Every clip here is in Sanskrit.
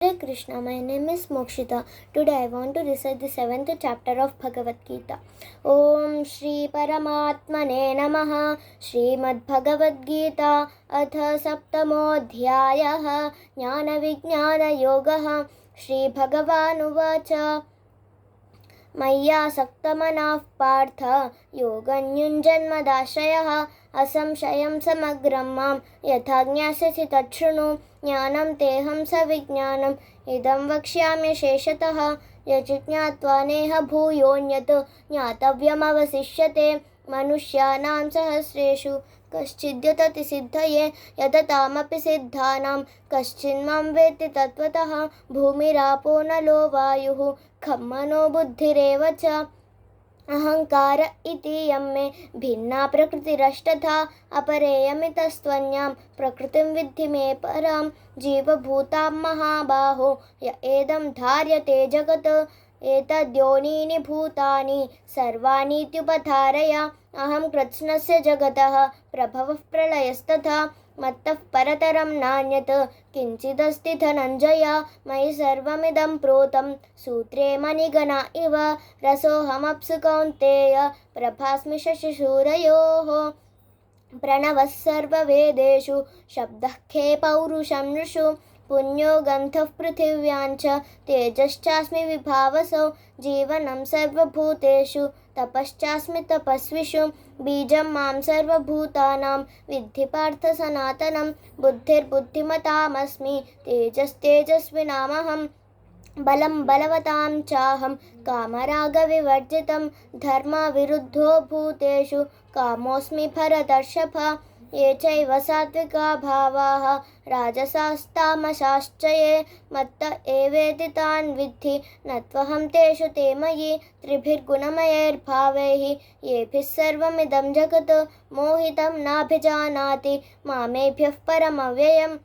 Hare Krishna, my name is Mokshita. Today I want to recite the 7th chapter of Bhagavad Gita. Om Shri Paramatmane Namaha. Shrimad Bhagavad Gita Atha Saptamodhyayah Jnana Vijnana Yogah. Shri Bhagavan Uvacha मय्या सक्तमनाः Partha योगन्युञ्जन्मदाश्रयः असंशयं समग्रं मां यथा ज्ञास्यसि तच्छृणु ज्ञानं तेऽहं सविज्ञानम् इदं वक्ष्यामि शेषतः यज्ञात्वा नेह भूयोऽन्यत् ज्ञातव्यमवशिष्यते मनुष्याणां सहस्रेषु कश्चिद्यतति सिद्धये यततामपि सिद्धानां कश्चिन्मां वेत्ति तत्त्वतः भूमिरापो नलो वायुः खं मनो बुद्धिरेव च अहंकार इति यं मे भिन्ना प्रकृतिरष्टधा अपरेयमितस्त्वन्यां प्रकृतिं विद्धि मे परां जीवभूतां महाबाहो य एदं धार्यते जगत् एतद्योनीनि भूतानि सर्वाणीत्युपधारय अहं कृत्स्नस्य जगतः प्रभवः प्रलयस्तथा मत्तः परतरं नान्यत् किञ्चिदस्ति धनञ्जय मयि सर्वमिदं प्रोतं सूत्रे मणिगणा इव रसोऽहमप्सु कौन्तेय प्रभास्मि शशिशूरयोः प्रणवः सर्ववेदेषु शब्दः खे पौरुषं नृषु पुण्यो गन्धः पृथिव्याञ्च तेजश्चास्मि विभावसो जीवनं सर्वभूतेषु तपश्चास्मि तपस्विषु बीजं मां सर्वभूतानां विद्धि पार्थ सनातनं बुद्धिर्बुद्धिमतामस्मि तेजस्तेजस्विनामहं बलं बलवतां चाहं कामरागविवर्जितं धर्मविरुद्धो भूतेषु कामोऽस्मि भरतर्षभ ये चैव सात्विका भावाः राजसास्तामसाश्च ये मत्त एवेति तान् विद्धि न त्वहं तेषु ते मयि त्रिभिर्गुणमयैर्भावैः येभिः सर्वमिदं जगत् मोहितं नाभिजानाति मामेभ्यः परमव्ययम्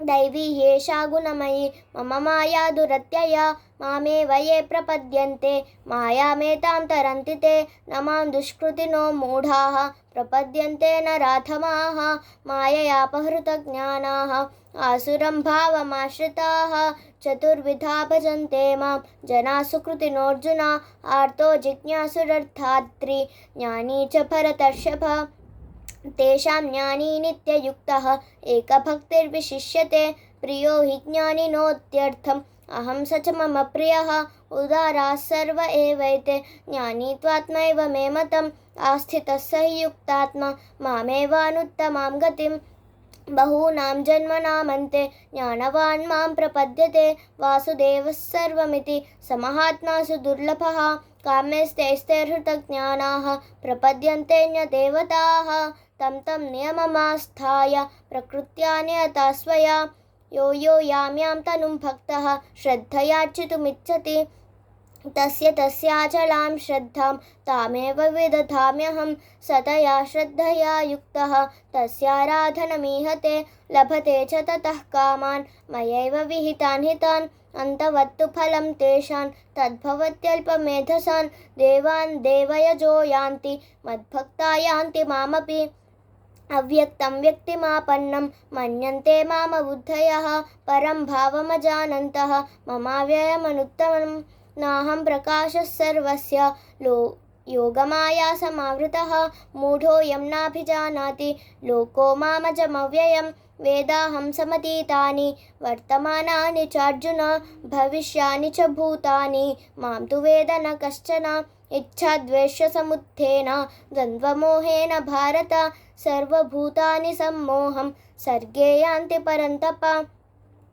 दैवी ह्येषा गुणमयी मम माया दुरत्यया मामेव ये प्रपद्यन्ते मायामेतां तरन्ति ते न मां दुष्कृतिनो मूढाः प्रपद्यन्ते नराधमाः माययापहृतज्ञानाः आसुरं भावमाश्रिताः चतुर्विधा भजन्ते मां जनाः सुकृतिनोऽर्जुन आर्तो जिज्ञासुरर्थात्री ज्ञानी च भरतर्षभ तेषां ज्ञानी नित्ययुक्तः एकभक्तिर्विशिष्यते प्रियो हि ज्ञानिनोत्यर्थम् अहं स च मम प्रियः उदाराः सर्व एवैते ज्ञानी त्वात्मैव मे मतम् आस्थितः स हि युक्तात्मा मामेवानुत्तमां गतिं बहूनां जन्मनामन्ते ज्ञानवान् मां प्रपद्यते वासुदेवः सर्वमिति समहात्मासु दुर्लभः काम्यस्तैस्तैर्हृतज्ञानाः प्रपद्यन्तेऽन्यदेवताः तं तं नियममास्थाय प्रकृत्या नियता स्वया यो यो यां यां तनुं भक्तः श्रद्धयार्चितुमिच्छति तस्य तस्याचलां श्रद्धां तामेव विदधाम्यहं सतया श्रद्धया युक्तः तस्याराधनमीहते लभते च ततः कामान् मयैव विहितान् हितान् अन्तवत्तु फलं तेषां तद्भवत्यल्पमेधसान् देवान् देवयजो यान्ति मद्भक्ता यान्ति मामपि अव्यक्तं व्यक्तिमापन्नं मन्यन्ते मामबुद्धयः परं भावमजानन्तः ममाव्ययमनुत्तमं नाहं प्रकाशः सर्वस्य योगमायासमावृतः मूढोऽयं नाभिजानाति लोको मामजमव्ययं वेदाहं समतीतानि वर्तमानानि चार्जुन भविष्यानि च भूतानि मां तु वेद न कश्चन इच्छाद्वेषसमुत्थेन द्वन्द्वमोहेन भारत सर्वभूतानि सम्मोहं सर्गे यान्ति परन्तप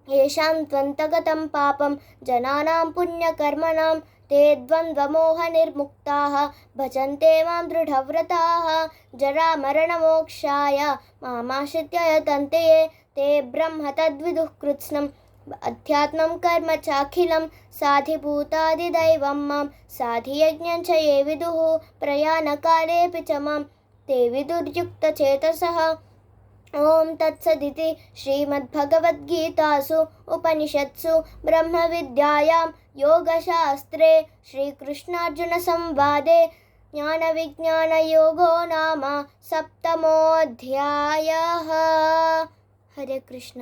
येषां त्वन्तगतं पापं जनानां पुण्यकर्मणां ते द्वन्द्वमोहनिर्मुक्ताः भजन्ते मां दृढव्रताः जरामरणमोक्षाय मामाश्रित्य यतन्ते ये ते ब्रह्म तद्विदुः कृत्स्नम् अध्यात्मं कर्म चाखिलं साधिभूतादिदैवं मां साधियज्ञं च ये विदुः प्रयाणकालेऽपि च मां ते विदुर्युक्तचेतसः ओम तत्सदिति श्रीमद्भगवद्गीतासु उपनिषत्सु ब्रह्मविद्यायां योगशास्त्रे श्रीकृष्णार्जुनसंवादे ज्ञानविज्ञानयोगो नाम 7मोऽध्यायः। हरे कृष्ण।